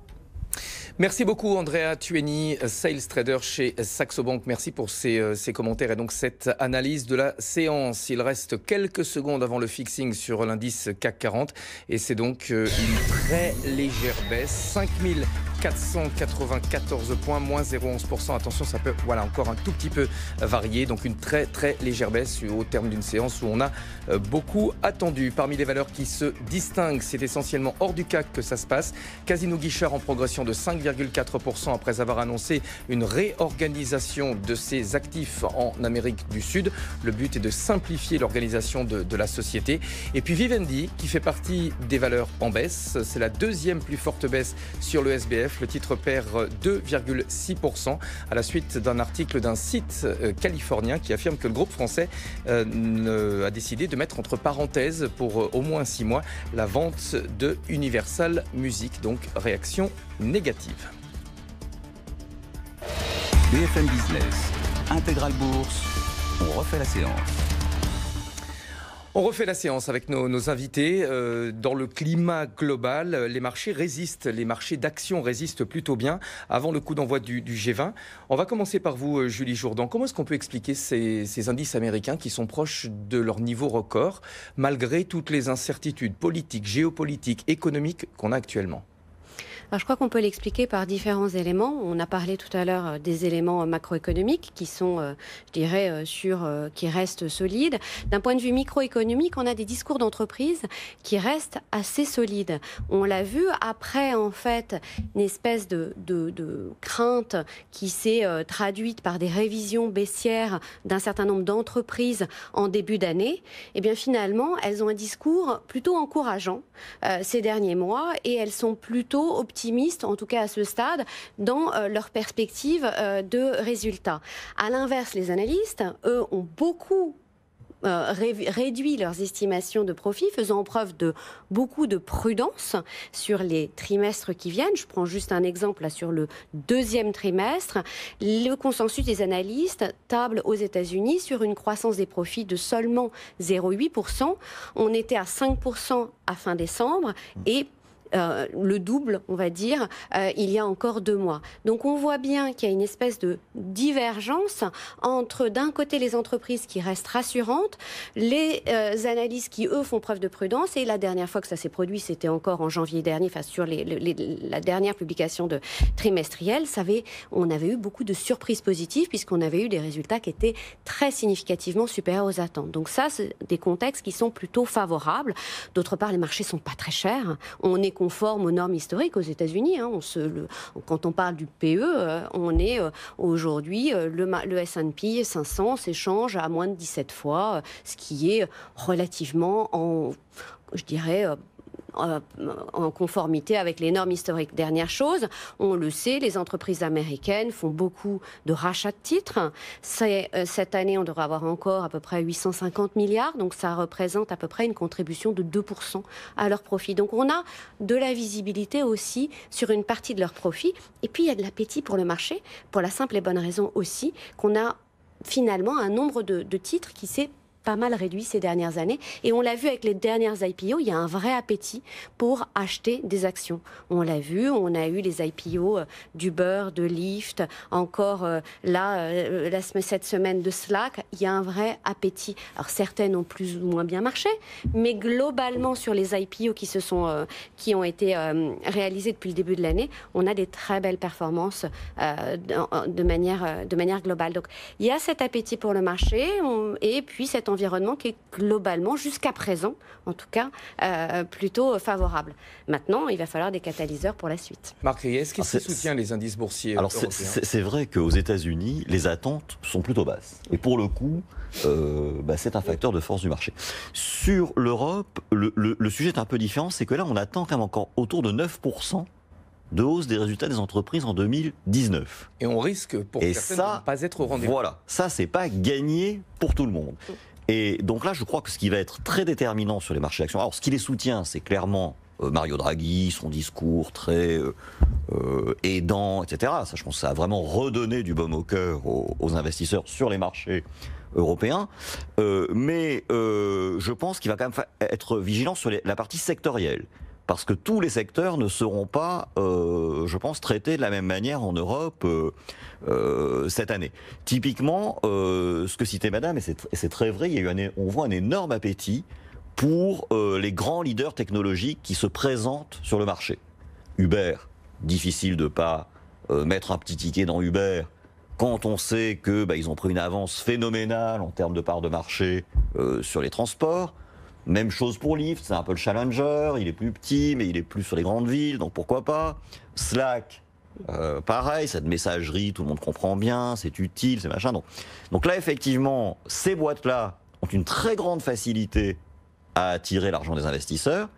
Merci beaucoup Andrea Tueni, Sales Trader chez Saxo Bank. Merci pour ces commentaires et donc cette analyse de la séance. Il reste quelques secondes avant le fixing sur l'indice CAC 40 et c'est donc une très légère baisse, 5494 points, moins 0,11%. Attention, ça peut encore un tout petit peu varier. Donc une très très légère baisse au terme d'une séance où on a beaucoup attendu. Parmi les valeurs qui se distinguent, c'est essentiellement hors du CAC que ça se passe. Casino Guichard en progression de 5,4% après avoir annoncé une réorganisation de ses actifs en Amérique du Sud. Le but est de simplifier l'organisation de la société. Et puis Vivendi qui fait partie des valeurs en baisse. C'est la deuxième plus forte baisse sur le SBF. Le titre perd 2,6% à la suite d'un article d'un site californien qui affirme que le groupe français a décidé de mettre entre parenthèses pour au moins 6 mois la vente de Universal Music. Donc réaction négative. BFM Business, Intégral Bourse, on refait la séance. On refait la séance avec nos invités. Dans le climat global, les marchés résistent, les marchés d'actions résistent plutôt bien avant le coup d'envoi du G20. On va commencer par vous, Julie Jourdan. Comment est-ce qu'on peut expliquer ces indices américains qui sont proches de leur niveau record, malgré toutes les incertitudes politiques, géopolitiques, économiques qu'on a actuellement ? Alors, je crois qu'on peut l'expliquer par différents éléments. On a parlé tout à l'heure des éléments macroéconomiques qui sont, qui restent solides. D'un point de vue microéconomique, on a des discours d'entreprise qui restent assez solides. On l'a vu après, en fait, une espèce de crainte qui s'est traduite par des révisions baissières d'un certain nombre d'entreprises en début d'année. Et bien, finalement, elles ont un discours plutôt encourageant ces derniers mois et elles sont plutôt optimistes, en tout cas à ce stade, dans leur perspective de résultats. À l'inverse, les analystes, eux, ont beaucoup réduit leurs estimations de profit, faisant preuve de beaucoup de prudence sur les trimestres qui viennent. Je prends juste un exemple là, sur le deuxième trimestre. Le consensus des analystes table aux États-Unis sur une croissance des profits de seulement 0,8%. On était à 5% à fin décembre et le double, on va dire, il y a encore 2 mois. Donc on voit bien qu'il y a une espèce de divergence entre, d'un côté, les entreprises qui restent rassurantes, les analystes qui, eux, font preuve de prudence. Et la dernière fois que ça s'est produit, c'était encore en janvier dernier, enfin, sur la dernière publication de trimestrielle. On avait eu beaucoup de surprises positives puisqu'on avait eu des résultats qui étaient très significativement supérieurs aux attentes. Donc ça, c'est des contextes qui sont plutôt favorables. D'autre part, les marchés ne sont pas très chers. On est conforme aux normes historiques aux États-Unis. Quand on parle du PE, on est aujourd'hui, le S&P 500 s'échange à moins de 17 fois, ce qui est relativement en conformité avec les normes historiques. Dernière chose, on le sait, les entreprises américaines font beaucoup de rachats de titres. Cette année, on devrait avoir encore à peu près 850 milliards, donc ça représente à peu près une contribution de 2% à leur profit. Donc on a de la visibilité aussi sur une partie de leur profit. Et puis il y a de l'appétit pour le marché, pour la simple et bonne raison aussi qu'on a finalement un nombre de titres qui s'est pas mal réduit ces dernières années. Et on l'a vu avec les dernières IPO, il y a un vrai appétit pour acheter des actions. On l'a vu, on a eu les IPO d'Uber, de Lyft, encore cette semaine de Slack, il y a un vrai appétit. Alors certaines ont plus ou moins bien marché, mais globalement sur les IPO qui ont été réalisées depuis le début de l'année, on a des très belles performances de manière globale. Donc il y a cet appétit pour le marché et puis cet environnement qui est globalement, jusqu'à présent, en tout cas, plutôt favorable. Maintenant, il va falloir des catalyseurs pour la suite. Marc Riez, qu'est-ce qui soutient les indices boursiers européens ? C'est vrai qu'aux États-Unis, les attentes sont plutôt basses. Et pour le coup, c'est un facteur de force du marché. Sur l'Europe, le sujet est un peu différent, c'est que là, on attend quand même encore autour de 9% de hausse des résultats des entreprises en 2019. Et on risque, pour certaines, de ne pas être au rendez-vous. Voilà, ça, c'est pas gagné pour tout le monde. Et donc là, je crois que ce qui va être très déterminant sur les marchés d'actions, alors ce qui les soutient, c'est clairement Mario Draghi, son discours très aidant, etc. Ça, je pense que ça a vraiment redonné du baume au cœur aux investisseurs sur les marchés européens. Mais je pense qu'il va quand même être vigilant sur la partie sectorielle. parce que tous les secteurs ne seront pas, je pense, traités de la même manière en Europe cette année. Typiquement, ce que citait Madame, et c'est très vrai, on voit un énorme appétit pour les grands leaders technologiques qui se présentent sur le marché. Uber, difficile de ne pas mettre un petit ticket dans Uber quand on sait que ils ont pris une avance phénoménale en termes de part de marché sur les transports. Même chose pour Lyft, c'est un peu le challenger, il est plus petit, mais il est plus sur les grandes villes, donc pourquoi pas. Slack, pareil, cette messagerie, tout le monde comprend bien, c'est utile, c'est machin. Donc là, effectivement, ces boîtes-là ont une très grande facilité à attirer l'argent des investisseurs.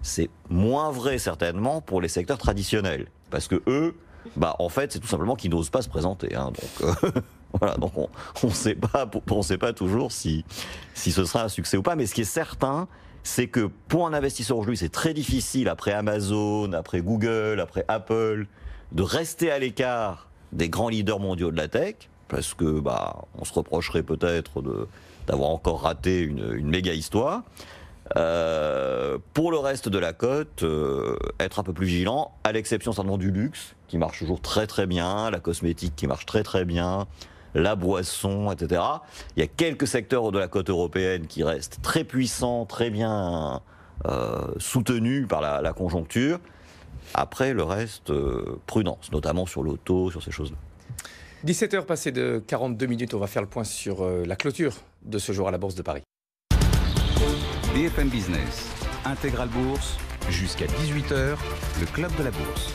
C'est moins vrai, certainement, pour les secteurs traditionnels. Parce que eux, en fait, c'est tout simplement qu'ils n'osent pas se présenter. Hein, donc, voilà, donc on ne sait pas toujours si ce sera un succès ou pas. Mais ce qui est certain, c'est que pour un investisseur aujourd'hui, c'est très difficile, après Amazon, après Google, après Apple, de rester à l'écart des grands leaders mondiaux de la tech, parce que on se reprocherait peut-être d'avoir encore raté une méga histoire. Pour le reste de la cote, être un peu plus vigilant, à l'exception certainement du luxe, qui marche toujours très très bien, la cosmétique qui marche très très bien, la boisson, etc. Il y a quelques secteurs de la cote européenne qui restent très puissants, très bien soutenus par la conjoncture. Après, le reste, prudence, notamment sur l'auto, sur ces choses-là. 17h passées de 42 minutes, on va faire le point sur la clôture de ce jour à la Bourse de Paris. BFM Business, Intégral Bourse, jusqu'à 18h, le Club de la Bourse.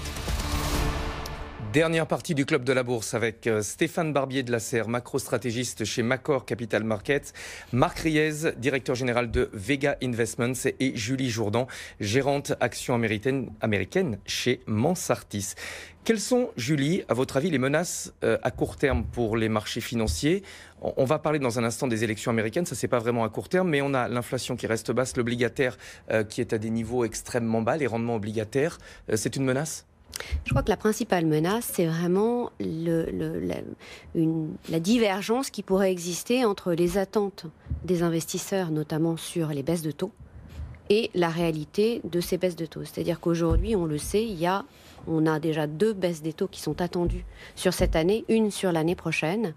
Dernière partie du Club de la Bourse avec Stéphane Barbier de la Serre, macro-stratégiste chez Macor Capital Markets, Marc Riez, directeur général de Vega Investments et Julie Jourdan, gérante actions américaine chez Mansartis. Quelles sont, Julie, à votre avis, les menaces à court terme pour les marchés financiers ? On va parler dans un instant des élections américaines, ça c'est pas vraiment à court terme, mais on a l'inflation qui reste basse, l'obligataire qui est à des niveaux extrêmement bas, les rendements obligataires. C'est une menace ? Je crois que la principale menace, c'est vraiment la divergence qui pourrait exister entre les attentes des investisseurs, notamment sur les baisses de taux, et la réalité de ces baisses de taux. C'est-à-dire qu'aujourd'hui, on le sait, on a déjà 2 baisses des taux qui sont attendues sur cette année, une sur l'année prochaine.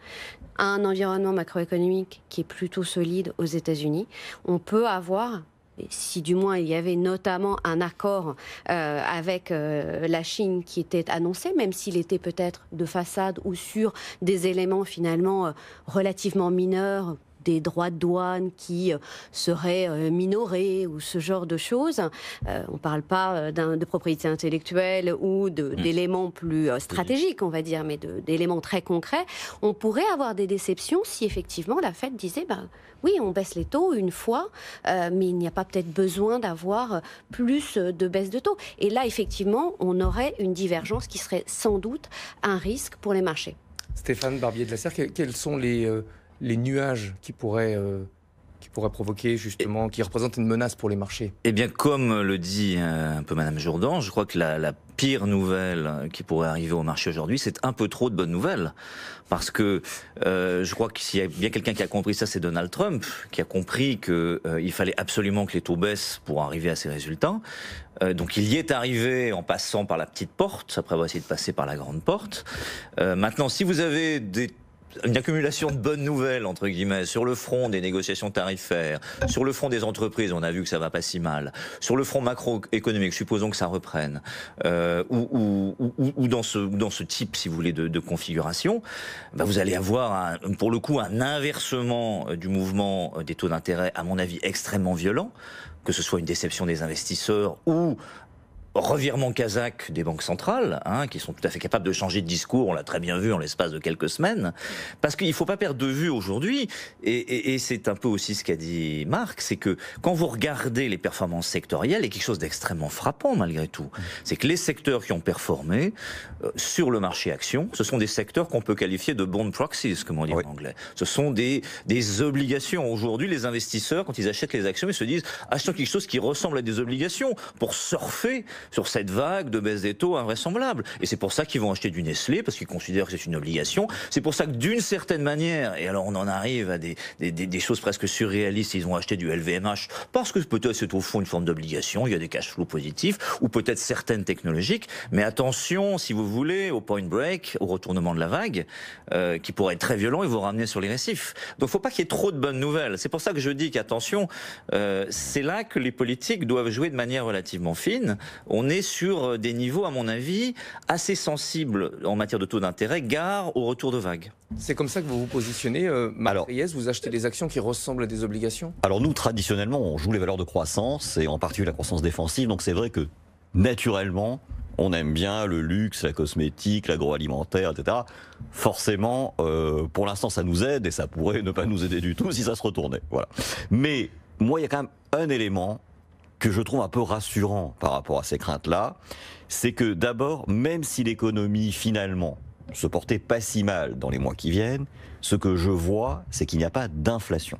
Un environnement macroéconomique qui est plutôt solide aux États-Unis. On peut avoir, si du moins il y avait notamment un accord avec la Chine qui était annoncé, même s'il était peut-être de façade ou sur des éléments finalement relativement mineurs, des droits de douane qui seraient minorés ou ce genre de choses. On ne parle pas de propriété intellectuelle ou d'éléments plus stratégiques, on va dire, mais d'éléments très concrets. On pourrait avoir des déceptions si effectivement la Fed disait oui, on baisse les taux une fois, mais il n'y a pas peut-être besoin d'avoir plus de baisse de taux. Et là, effectivement, on aurait une divergence qui serait sans doute un risque pour les marchés. Stéphane Barbier de la Serre, quels sont les nuages qui pourraient provoquer justement, qui représentent une menace pour les marchés? Eh bien, comme le dit un peu Madame Jourdan, je crois que la pire nouvelle qui pourrait arriver au marché aujourd'hui, c'est un peu trop de bonnes nouvelles. Parce que je crois que s'il y a bien quelqu'un qui a compris ça, c'est Donald Trump, qui a compris qu'il fallait absolument que les taux baissent pour arriver à ces résultats. Donc il y est arrivé en passant par la petite porte, après avoir essayé de passer par la grande porte. Maintenant, si vous avez une accumulation de bonnes nouvelles, entre guillemets, sur le front des négociations tarifaires, sur le front des entreprises, on a vu que ça va pas si mal, sur le front macroéconomique, supposons que ça reprenne, ou dans ce type, si vous voulez, de configuration, vous allez avoir, pour le coup, un inversement du mouvement des taux d'intérêt, à mon avis, extrêmement violent, que ce soit une déception des investisseurs ou revirement kazakh des banques centrales, qui sont tout à fait capables de changer de discours, on l'a très bien vu en l'espace de quelques semaines, parce qu'il ne faut pas perdre de vue aujourd'hui, et c'est un peu aussi ce qu'a dit Marc, c'est que quand vous regardez les performances sectorielles, il y a quelque chose d'extrêmement frappant malgré tout, c'est que les secteurs qui ont performé sur le marché action, ce sont des secteurs qu'on peut qualifier de bond proxies, comme on dit en anglais. Ce sont des obligations. Aujourd'hui, les investisseurs, quand ils achètent les actions, ils se disent, achetons quelque chose qui ressemble à des obligations pour surfer sur cette vague de baisse des taux invraisemblable. Et c'est pour ça qu'ils vont acheter du Nestlé, parce qu'ils considèrent que c'est une obligation. C'est pour ça que d'une certaine manière, et alors on en arrive à des choses presque surréalistes, ils ont acheté du LVMH, parce que peut-être c'est au fond une forme d'obligation, il y a des cash flows positifs, ou peut-être certaines technologiques, mais attention, si vous voulez, au point break, au retournement de la vague, qui pourrait être très violent et vous ramener sur les récifs. Donc il ne faut pas qu'il y ait trop de bonnes nouvelles. C'est pour ça que je dis qu'attention, c'est là que les politiques doivent jouer de manière relativement fine. On est sur des niveaux, à mon avis, assez sensibles en matière de taux d'intérêt, gare au retour de vague. C'est comme ça que vous vous positionnez, Marc Riès, vous achetez des actions qui ressemblent à des obligations? Alors nous, traditionnellement, on joue les valeurs de croissance, et en particulier la croissance défensive, donc c'est vrai que naturellement, on aime bien le luxe, la cosmétique, l'agroalimentaire, etc. Forcément, pour l'instant, ça nous aide, et ça pourrait ne pas nous aider du tout si ça se retournait. Voilà. Mais moi, il y a quand même un élément que je trouve un peu rassurant par rapport à ces craintes-là, c'est que d'abord, même si l'économie, finalement, se portait pas si mal dans les mois qui viennent, ce que je vois, c'est qu'il n'y a pas d'inflation.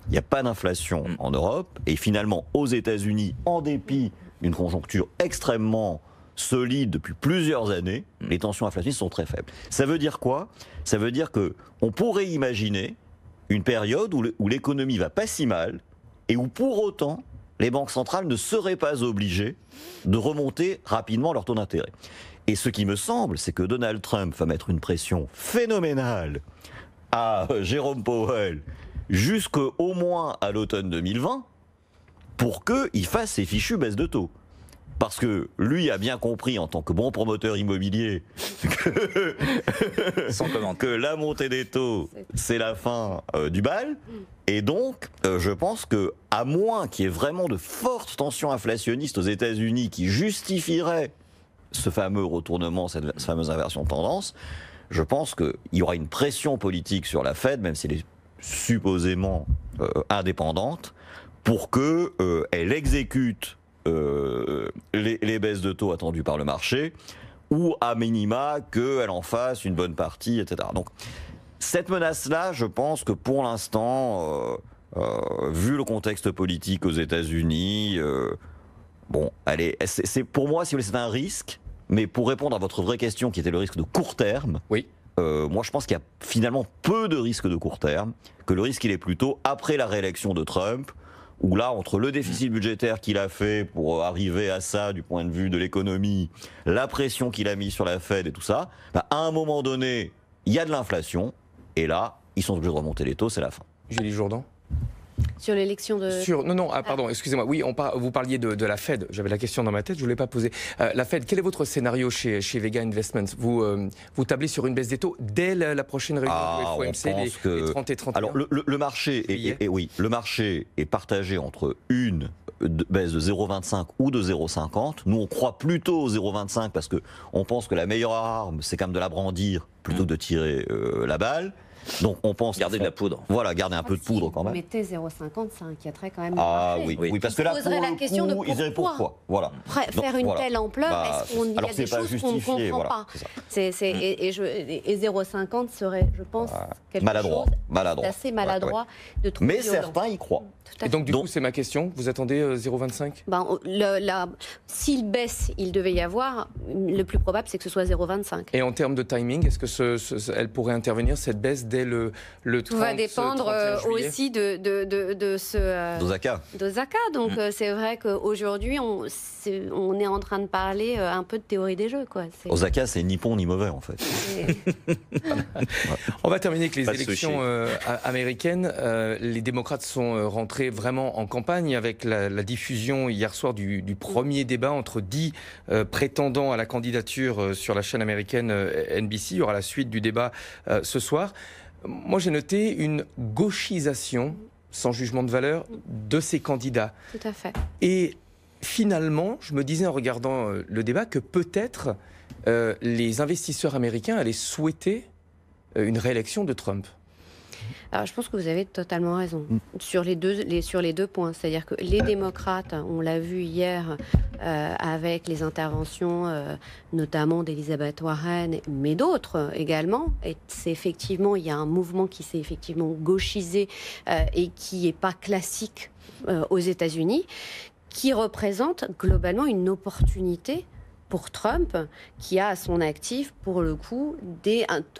Il n'y a pas d'inflation en Europe, et finalement, aux États-Unis, en dépit d'une conjoncture extrêmement solide depuis plusieurs années, les tensions inflationnistes sont très faibles. Ça veut dire quoi? Ça veut dire que on pourrait imaginer une période où l'économie va pas si mal, et où pour autant, les banques centrales ne seraient pas obligées de remonter rapidement leur taux d'intérêt. Et ce qui me semble, c'est que Donald Trump va mettre une pression phénoménale à Jérôme Powell jusqu'au moins à l'automne 2020 pour qu'il fasse ses fichues baisses de taux. Parce que lui a bien compris, en tant que bon promoteur immobilier, que la montée des taux, c'est la fin du bal. Et donc, je pense que, à moins qu'il y ait vraiment de fortes tensions inflationnistes aux États-Unis qui justifieraient ce fameux retournement, cette fameuse inversion de tendance, je pense qu'il y aura une pression politique sur la Fed, même si elle est supposément indépendante, pour qu'elle exécute les baisses de taux attendues par le marché, ou à minima qu'elle en fasse une bonne partie, etc. Donc cette menace-là, je pense que pour l'instant, vu le contexte politique aux États-Unis, bon, c'est pour moi, si vous voulez, c'est un risque, mais pour répondre à votre vraie question, qui était le risque de court terme, oui. Moi je pense qu'il y a finalement peu de risques de court terme, que le risque il est plutôt après la réélection de Trump, où là, entre le déficit budgétaire qu'il a fait pour arriver à ça du point de vue de l'économie, la pression qu'il a mise sur la Fed et tout ça, bah, à un moment donné, il y a de l'inflation, et là, ils sont obligés de remonter les taux, c'est la fin. Julie Jourdan? Sur l'élection de... Non, pardon, excusez-moi. Oui, vous parliez de la Fed. J'avais la question dans ma tête, je ne voulais pas poser. La Fed, quel est votre scénario chez Vega Investments? Vous tablez sur une baisse des taux dès la prochaine réunion du FOMC, les 30 et 31? Alors, le marché le marché est partagé entre une baisse de 0,25 ou de 0,50. Nous, on croit plutôt au 0,25 parce qu'on pense que la meilleure arme, c'est quand même de la brandir plutôt que de tirer la balle. Donc on pense garder de la poudre. Voilà, garder un peu de poudre quand même. Si vous mettez 0,50, ça inquiéterait quand même. Oui, parce que là, pour la question de ils diraient pourquoi. Voilà. Faire une telle ampleur, est-ce qu'il y a des choses qu'on ne comprend pas? Et 0,50 serait, je pense, quelque chose d'assez maladroit de trouver. Mais certains y croient. Et donc, du coup, c'est ma question. Vous attendez 0,25? S'il baisse, il devait y avoir, le plus probable, c'est que ce soit 0,25. Et en termes de timing, est-ce que elle pourrait intervenir, cette baisse, dès le 30, tout va dépendre aussi de d'Osaka. Donc, c'est vrai qu'aujourd'hui, on est en train de parler un peu de théorie des jeux, quoi. Osaka, c'est ni bon ni mauvais, en fait. On va terminer avec les élections américaines. Les démocrates sont rentrés vraiment en campagne avec la diffusion hier soir du premier débat entre 10 prétendants à la candidature sur la chaîne américaine NBC. Il y aura la suite du débat ce soir. Moi, j'ai noté une gauchisation, sans jugement de valeur, de ces candidats. Tout à fait. Et finalement, je me disais en regardant le débat que peut-être les investisseurs américains allaient souhaiter une réélection de Trump. Alors, je pense que vous avez totalement raison sur les deux points. C'est-à-dire que les démocrates, on l'a vu hier avec les interventions notamment d'Elizabeth Warren, mais d'autres également. Et c'est effectivement, il y a un mouvement qui s'est effectivement gauchisé et qui n'est pas classique aux États-Unis, qui représente globalement une opportunité pour Trump, qui a à son actif, pour le coup,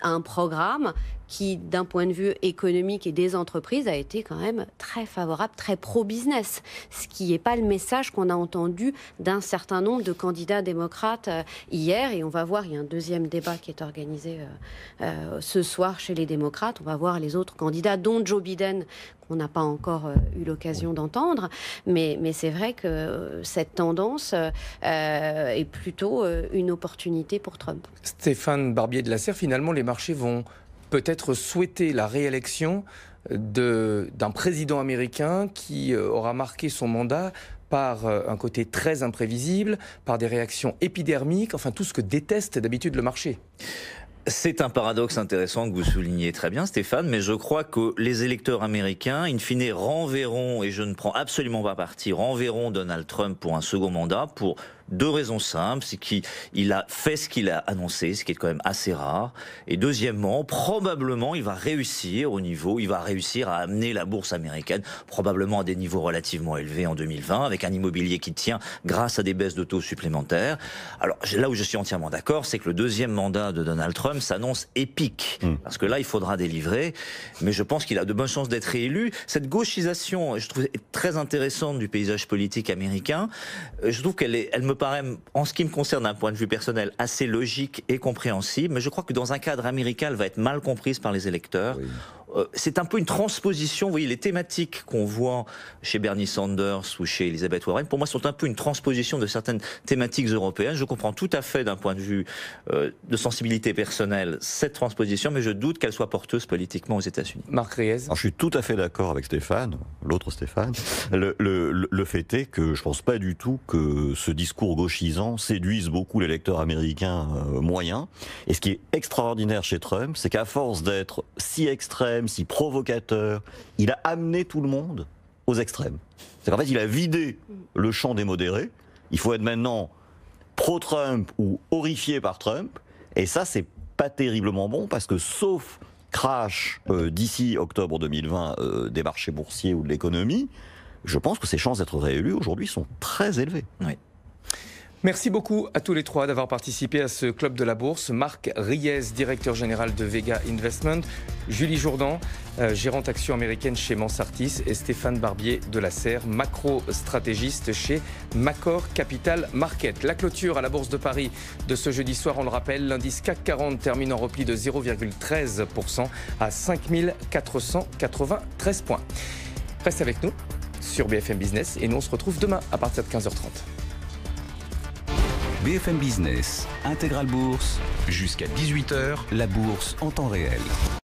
un programme qui, d'un point de vue économique et des entreprises, a été quand même très favorable, très pro-business. Ce qui n'est pas le message qu'on a entendu d'un certain nombre de candidats démocrates hier. Et on va voir, il y a un deuxième débat qui est organisé ce soir chez les démocrates. On va voir les autres candidats, dont Joe Biden, qu'on n'a pas encore eu l'occasion d'entendre. Mais c'est vrai que cette tendance est plutôt une opportunité pour Trump. Stéphane Barbier de la Serre, finalement, les marchés vont peut-être souhaiter la réélection d'un président américain qui aura marqué son mandat par un côté très imprévisible, par des réactions épidermiques, enfin tout ce que déteste d'habitude le marché. C'est un paradoxe intéressant que vous soulignez très bien, Stéphane, mais je crois que les électeurs américains, in fine, renverront, et je ne prends absolument pas parti, renverront Donald Trump pour un second mandat pour 2 raisons simples. C'est qu'il a fait ce qu'il a annoncé, ce qui est quand même assez rare. Et deuxièmement, probablement, il va réussir à amener la bourse américaine probablement à des niveaux relativement élevés en 2020, avec un immobilier qui tient grâce à des baisses de taux supplémentaires. Alors, là où je suis entièrement d'accord, c'est que le 2e mandat de Donald Trump s'annonce épique. Parce que là, il faudra délivrer. Mais je pense qu'il a de bonnes chances d'être réélu. Cette gauchisation, je trouve très intéressante du paysage politique américain. Je trouve elle me paraît, en ce qui me concerne d'un point de vue personnel, assez logique et compréhensible, mais je crois que dans un cadre américain, elle va être mal comprise par les électeurs. Oui. C'est un peu une transposition, vous voyez, les thématiques qu'on voit chez Bernie Sanders ou chez Elizabeth Warren, pour moi, sont un peu une transposition de certaines thématiques européennes. Je comprends tout à fait, d'un point de vue de sensibilité personnelle, cette transposition, mais je doute qu'elle soit porteuse politiquement aux États-Unis. Marc Riez. Je suis tout à fait d'accord avec Stéphane, l'autre Stéphane. Le fait est que je pense pas du tout que ce discours gauchisant séduise beaucoup l'électeur américain moyen. Et ce qui est extraordinaire chez Trump, c'est qu'à force d'être si extrême, si provocateur, il a amené tout le monde aux extrêmes. C'est qu'en fait, il a vidé le champ des modérés. Il faut être maintenant pro-Trump ou horrifié par Trump. Et ça, c'est pas terriblement bon parce que sauf crash d'ici octobre 2020 des marchés boursiers ou de l'économie, je pense que ses chances d'être réélu aujourd'hui sont très élevées. Oui. Merci beaucoup à tous les 3 d'avoir participé à ce Club de la Bourse. Marc Riez, directeur général de Vega Investment, Julie Jourdan, gérante action américaine chez Mansartis, et Stéphane Barbier de la Serre, macro-stratégiste chez Macor Capital Market. La clôture à la Bourse de Paris de ce jeudi soir, on le rappelle, l'indice CAC 40 termine en repli de 0,13% à 5493 points. Reste avec nous sur BFM Business et nous on se retrouve demain à partir de 15h30. BFM Business, Intégral Bourse, jusqu'à 18h, la bourse en temps réel.